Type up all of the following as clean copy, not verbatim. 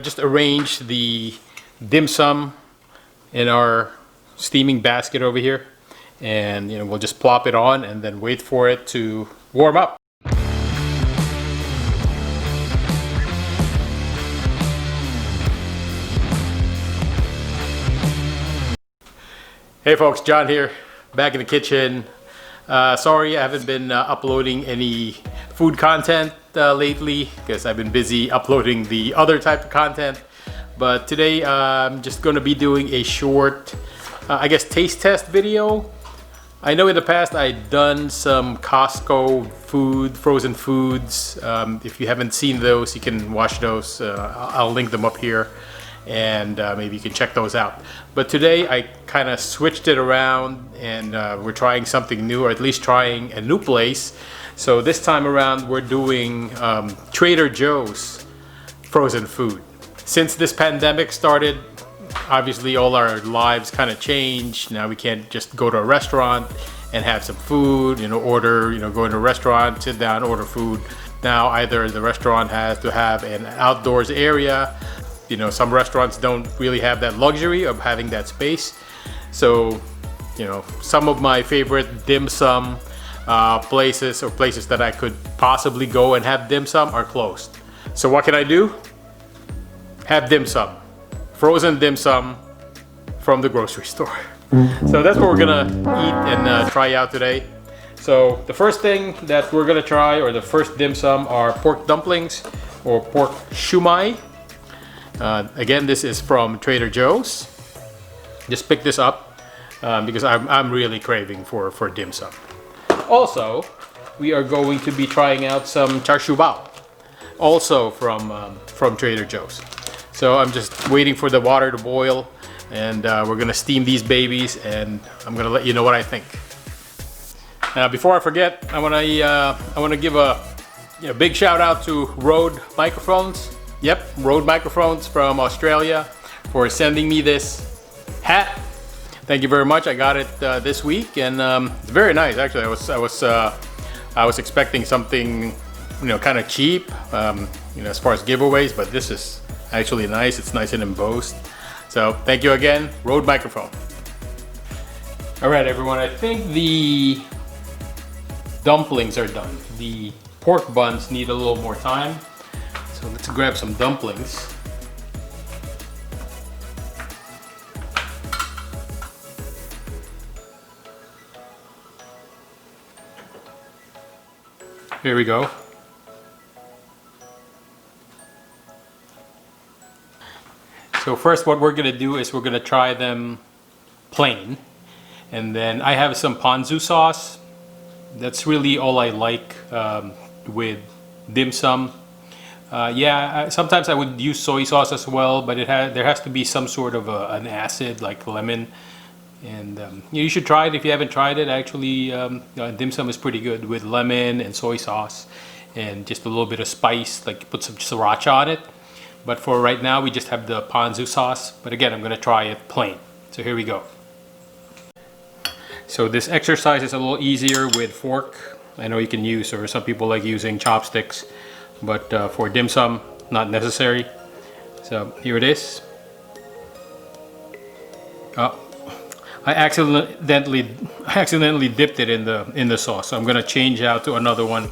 Just arrange the dim sum in our steaming basket over here, and we'll just plop it on and then wait for it to warm up. Hey folks, John here, back in the kitchen. Sorry I haven't been uploading any food content lately because I've been busy uploading the other type of content. But today I'm just going to be doing a short, I guess, taste test video. I know in the past I've done some Costco food, frozen foods. If you haven't seen those, you can watch those. I'll link them up here, and maybe you can check those out. But today I kind of switched it around, and we're trying something new, or at least trying a new place. So this time around we're doing Trader Joe's frozen food. Since this pandemic started, obviously all our lives kind of changed. Now we can't just go to a restaurant and have some food, order, go into a restaurant, sit down, order food. Now either the restaurant has to have an outdoors area. Some restaurants don't really have that luxury of having that space. So, some of my favorite dim sum places, or places that I could possibly go and have dim sum, are closed. So what can I do? Have dim sum, frozen dim sum from the grocery store. So that's what we're gonna eat and try out today. So the first thing that we're gonna try, or the first dim sum, are pork dumplings, or pork Shu Mai. Again, this is from Trader Joe's. Just pick this up because I'm really craving for dim sum. Also, we are going to be trying out some Cha Siu Bao, also from Trader Joe's. So I'm just waiting for the water to boil, and we're gonna steam these babies, and I'm gonna let you know what I think. Before I forget, I wanna give a big shout out to Rode Microphones. Yep, Rode Microphones from Australia, for sending me this hat. Thank you very much. I got it this week, and it's very nice. Actually, I was expecting something kind of cheap, as far as giveaways, but this is actually nice. It's nice and embossed. So thank you again, Rode Microphone. All right, everyone. I think the dumplings are done. The pork buns need a little more time. So let's grab some dumplings. Here we go. So first what we're gonna do is we're gonna try them plain. And then I have some ponzu sauce. That's really all I like with dim sum. Sometimes I would use soy sauce as well, but there has to be some sort of an acid, like lemon. And you should try it if you haven't tried it. Actually, dim sum is pretty good with lemon and soy sauce, and just a little bit of spice, like put some sriracha on it. But for right now, we just have the ponzu sauce. But again, I'm gonna try it plain. So here we go. So this exercise is a little easier with fork. I know you can use, or some people like using chopsticks, but for dim sum, not necessary. So here it is. Oh, I accidentally dipped it in the sauce. So I'm gonna change out to another one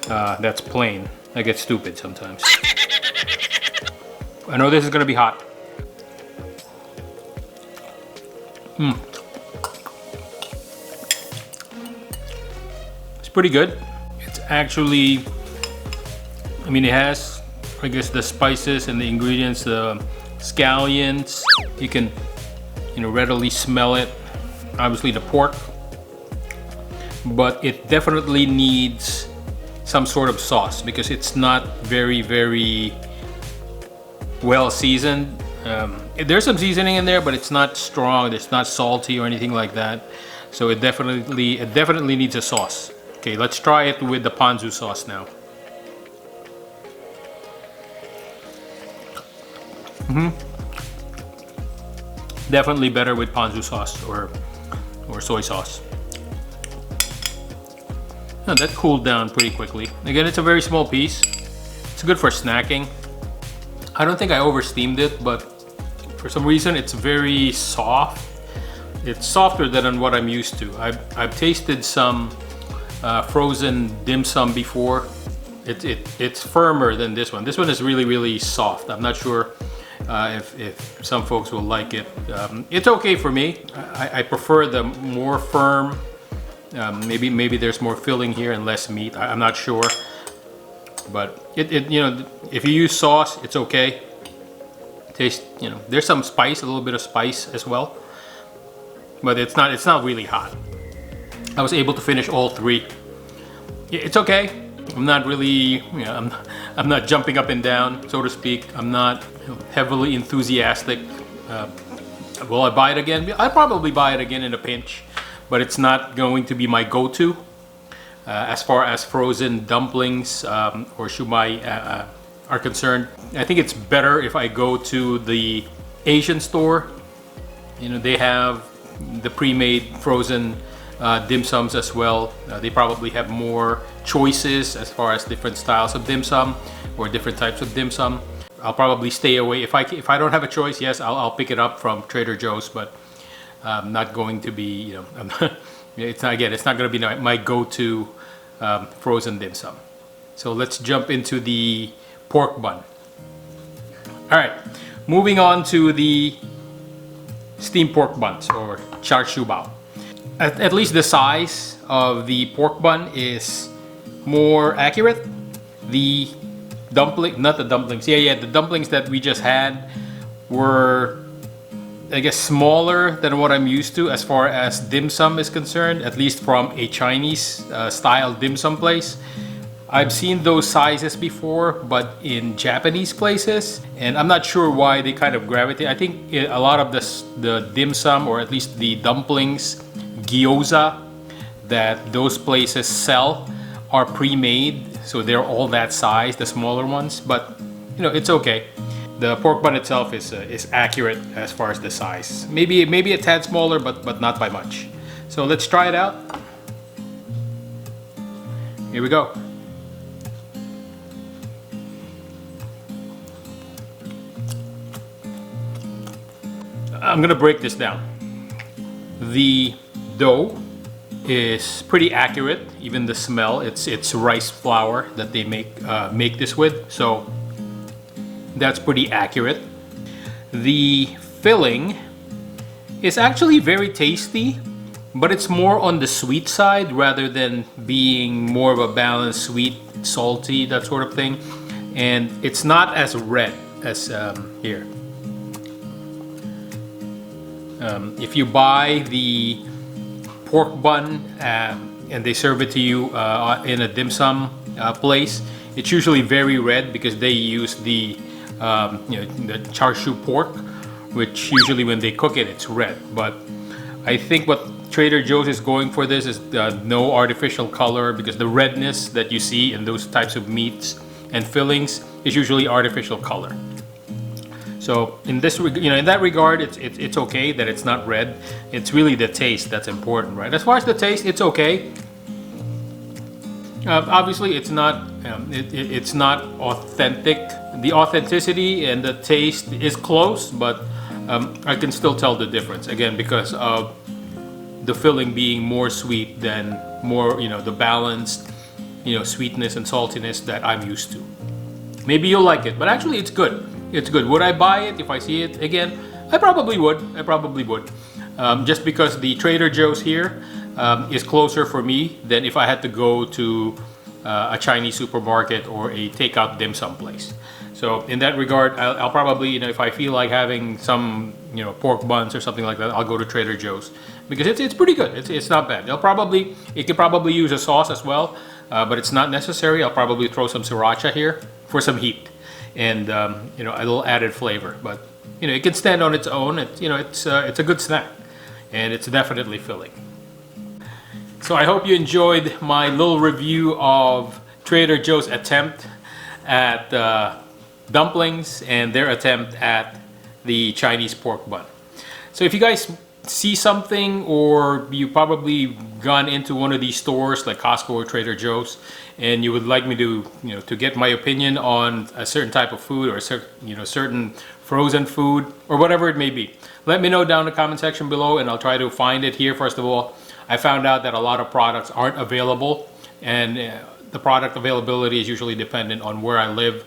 that's plain. I get stupid sometimes. I know this is gonna be hot. It's pretty good. It's actually, it has, I guess, the spices and the ingredients, the scallions. You can, readily smell it. Obviously the pork, but it definitely needs some sort of sauce because it's not very, very well seasoned. There's some seasoning in there, but it's not strong. It's not salty or anything like that. So it definitely needs a sauce. Okay, let's try it with the ponzu sauce now. Definitely better with ponzu sauce or soy sauce. Now that cooled down pretty quickly. Again, it's a very small piece. It's good for snacking. I don't think I over steamed it, but for some reason it's very soft. It's softer than what I'm used to. I've tasted some frozen dim sum before. It's firmer than this one. This one is really soft. I'm not sure if some folks will like it. It's okay for me. I prefer the more firm. Maybe there's more filling here and less meat. I'm not sure, but you know, if you use sauce, it's okay. Taste, you know, there's some spice, a little bit of spice as well, but it's not really hot. I was able to finish all three. It's okay. I'm not really, you know, I'm not jumping up and down, so to speak. I'm not heavily enthusiastic. Will I buy it again? I'll probably buy it again in a pinch, but it's not going to be my go-to. As far as frozen dumplings or Shu Mai are concerned, I think it's better if I go to the Asian store. You know, they have the pre-made frozen dim sums as well. They probably have more choices as far as different styles of dim sum or different types of dim sum. I'll probably stay away. If I don't have a choice, yes, I'll pick it up from Trader Joe's, but I'm not going to be, you know, it's not going to be my go-to frozen dim sum. So let's jump into the pork bun. All right, moving on to the steamed pork buns or Cha Siu Bao. At least the size of the pork bun is more accurate. The not the dumplings. Yeah, the dumplings that we just had were, I guess, smaller than what I'm used to as far as dim sum is concerned, at least from a Chinese style dim sum place. I've seen those sizes before, but in Japanese places, and I'm not sure why they kind of gravitate. I think a lot of the dim sum, or at least the dumplings, gyoza, that those places sell are pre-made, so they're all that size, the smaller ones. But you know, it's okay. The pork bun itself is accurate as far as the size. Maybe a tad smaller, but not by much. So let's try it out. Here we go. I'm gonna break this down. The dough is pretty accurate. Even the smell, it's rice flour that they make this with, so that's pretty accurate. The filling is actually very tasty, but it's more on the sweet side rather than being more of a balanced sweet, salty, that sort of thing. And it's not as red as here. If you buy the pork bun and they serve it to you in a dim sum place, it's usually very red because they use the the char siu pork, which usually when they cook it, it's red. But I think what Trader Joe's is going for this is no artificial color, because the redness that you see in those types of meats and fillings is usually artificial color. So in this, in that regard, it's okay that it's not red. It's really the taste that's important, right? As far as the taste, it's okay. Obviously, it's not it's not authentic. The authenticity and the taste is close, but I can still tell the difference, again, because of the filling being more sweet than the balanced sweetness and saltiness that I'm used to. Maybe you'll like it, but actually it's good. It's good. Would I buy it if I see it again? I probably would. Just because the Trader Joe's here is closer for me than if I had to go to a Chinese supermarket or a takeout dim sum place. So in that regard, I'll probably, if I feel like having some, pork buns or something like that, I'll go to Trader Joe's, because it's pretty good. It's not bad. It could probably use a sauce as well, but it's not necessary. I'll probably throw some sriracha here for some heat and a little added flavor. But it can stand on its own. It's a good snack, and it's definitely filling. So I hope you enjoyed my little review of Trader Joe's attempt at dumplings and their attempt at the Chinese pork bun. So if you guys see something, or you probably gone into one of these stores like Costco or Trader Joe's, and you would like me to, to get my opinion on a certain type of food, or certain frozen food, or whatever it may be, let me know down in the comment section below, and I'll try to find it here. First of all, I found out that a lot of products aren't available, and the product availability is usually dependent on where I live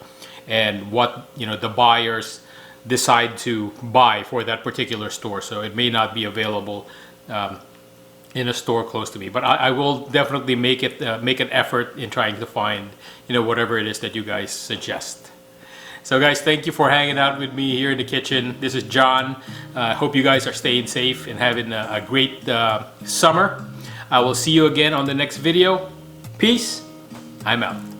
and what the buyers decide to buy for that particular store. So it may not be available in a store close to me, but I will definitely make an effort in trying to find whatever it is that you guys suggest. So guys, thank you for hanging out with me here in the kitchen. This is John. I hope you guys are staying safe and having a great summer. I will see you again on the next video. Peace. I'm out.